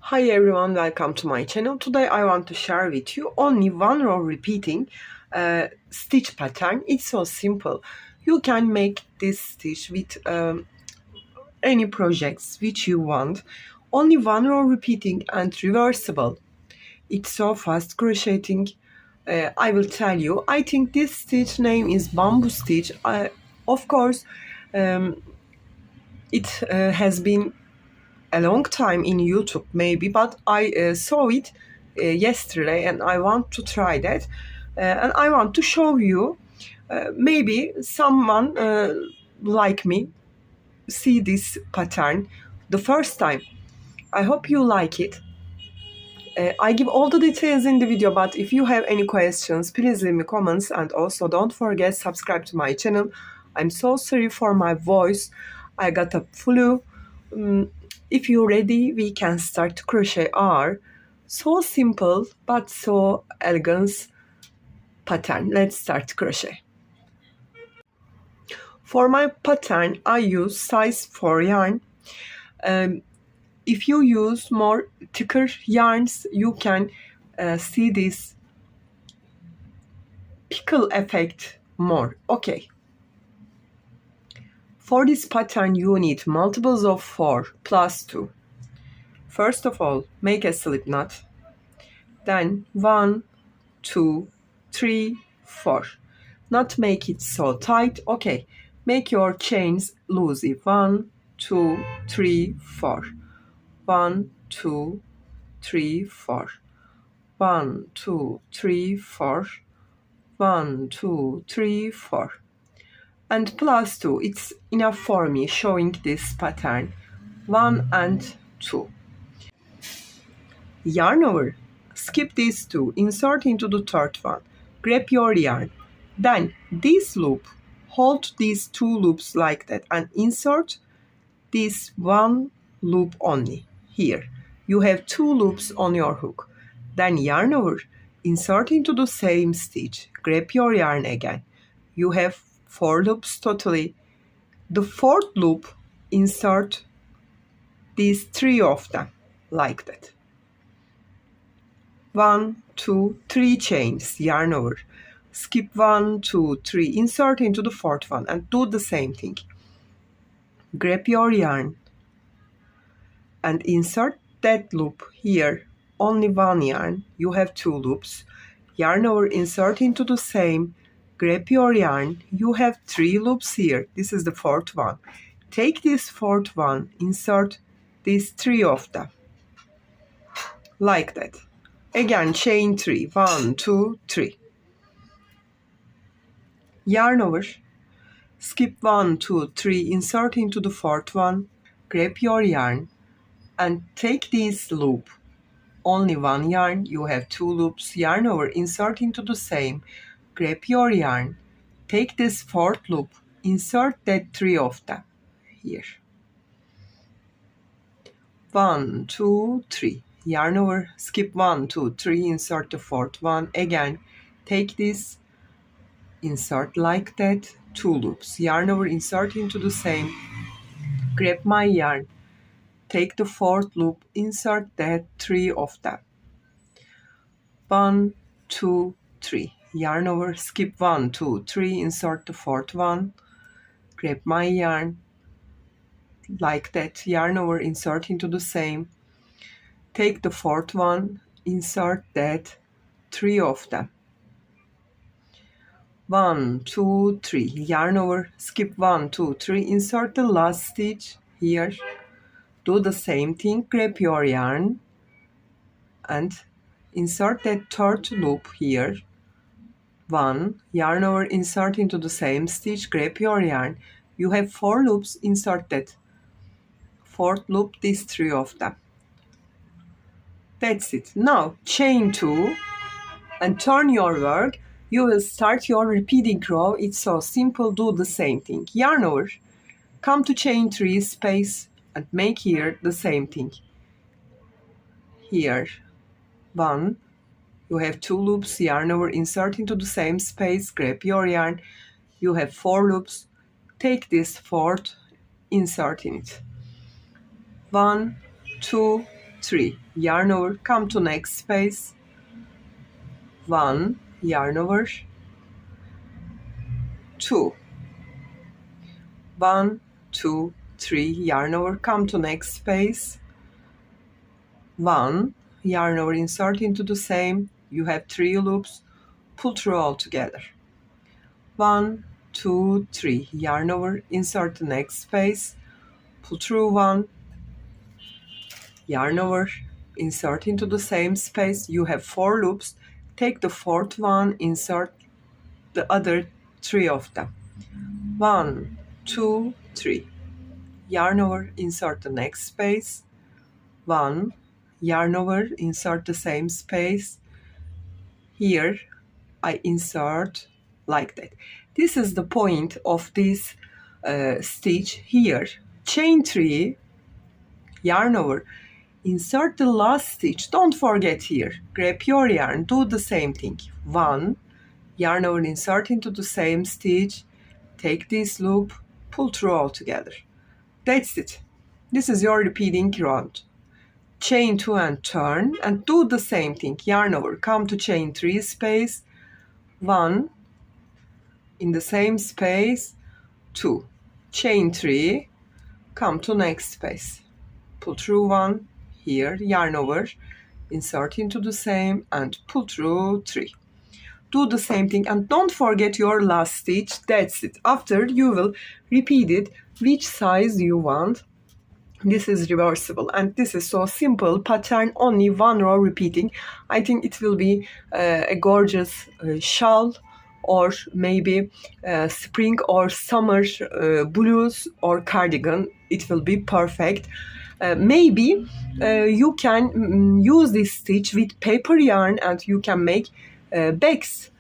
Hi everyone, welcome to my channel. Today I want to share with you only one row repeating stitch pattern. It's so simple. You can make this stitch with any projects which you want. Only one row repeating and reversible. It's so fast crocheting. I will tell you. I think this stitch name is bamboo stitch. Of course, um, it has been a long time in YouTube maybe, but I saw it yesterday and I want to try that. And I want to show you, maybe someone like me see this pattern the first time. I hope you like it. I give all the details in the video, but if you have any questions, please leave me comments, and also don't forget subscribe to my channel. I'm so sorry for my voice. I got a flu. If you're ready, we can start to crochet our so simple but so elegant pattern. Let's start crochet. For my pattern, I use size 4 yarn. If you use more thicker yarns, you can see this pickle effect more. Okay. For this pattern, you need multiples of 4 plus 2. First of all, make a slip knot. Then 1, 2, 3, 4. Not make it so tight. Okay. Make your chains loosey. 1, 2, 3, 4. 1, 2, 3, 4. 1, 2, 3, 4. 1, 2, 3, 4. And plus 2, it's enough for me showing this pattern. 1 and 2. Yarn over. Skip these 2, insert into the third one. Grab your yarn. Then this loop, hold these 2 loops like that and insert this 1 loop only. Here, you have 2 loops on your hook. Then yarn over, insert into the same stitch. Grab your yarn again. You have 4 loops totally. The 4th loop, insert these 3 of them like that. 1, 2, 3 chains, yarn over. Skip 1, 2, 3, insert into the 4th one and do the same thing. Grab your yarn and insert that loop here. Only 1 yarn, you have 2 loops. Yarn over, insert into the same. Grab your yarn, you have 3 loops here. This is the 4th one. Take this 4th one, insert these 3 of them like that. Again, chain 3, 1, 2, 3. Yarn over, skip 1, 2, 3, insert into the 4th one, grab your yarn and take this loop. Only 1 yarn, you have 2 loops. Yarn over, insert into the same, grab your yarn, take this 4th loop, insert that 3 of them here. 1, 2, 3. Yarn over, skip 1, 2, 3, insert the 4th one. Again, take this, insert like that, 2 loops. Yarn over, insert into the same, grab my yarn, take the 4th loop, insert that 3 of them. 1, 2, 3. Yarn over, skip 1, 2, 3, insert the 4th one, grab my yarn, like that, yarn over, insert into the same, take the 4th one, insert that 3 of them. 1, 2, 3. Yarn over, skip 1, 2, 3, insert the last stitch here. Do the same thing, grab your yarn and insert that 3rd loop here. 1, yarn over, insert into the same stitch, grab your yarn. You have 4 loops, insert that 4th loop, these 3 of them. That's it. Now chain 2 and turn your work. You will start your repeating row. It's so simple. Do the same thing. Yarn over, come to chain 3 space and make here the same thing. Here 1, you have 2 loops, yarn over, insert into the same space, grab your yarn. You have 4 loops, take this 4th, insert in it. 1, 2, 3, yarn over, come to next space, 1, yarn over, 2, 1, 2, 3, yarn over, come to next space, 1, yarn over, insert into the same, you have 3 loops, pull through all together, 1, 2, 3, yarn over, insert the next space, pull through 1, yarn over, insert into the same space, you have 4 loops, take the 4th one, insert the other 3 of them, 1, 2, 3, yarn over, insert the next space, 1, yarn over, insert the same space, here I insert like that. This is the point of this stitch here, chain 3, yarn over, insert the last stitch, don't forget here, grab your yarn, do the same thing, 1, yarn over, insert into the same stitch, take this loop, pull through all together. That's it. This is your repeating round. Chain 2 and turn and do the same thing, yarn over, come to chain 3 space, 1, in the same space, 2, chain 3, come to next space, pull through 1, here, yarn over, insert into the same and pull through 3. Do the same thing and don't forget your last stitch. That's it. After you will repeat it which size you want. This is reversible and this is so simple pattern, only 1 row repeating. I think it will be a gorgeous shawl or maybe spring or summer blues or cardigan. It will be perfect. Maybe you can use this stitch with paper yarn and you can make bags.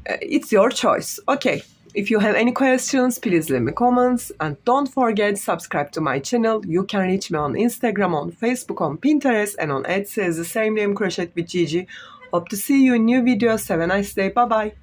It's your choice. Okay, if you have any questions, please leave me comments and don't forget subscribe to my channel. You can reach me on Instagram, on Facebook, on Pinterest and on Etsy as the same name, Crochet with Gigi. Hope to see you in new videos. Have a nice day. Bye bye.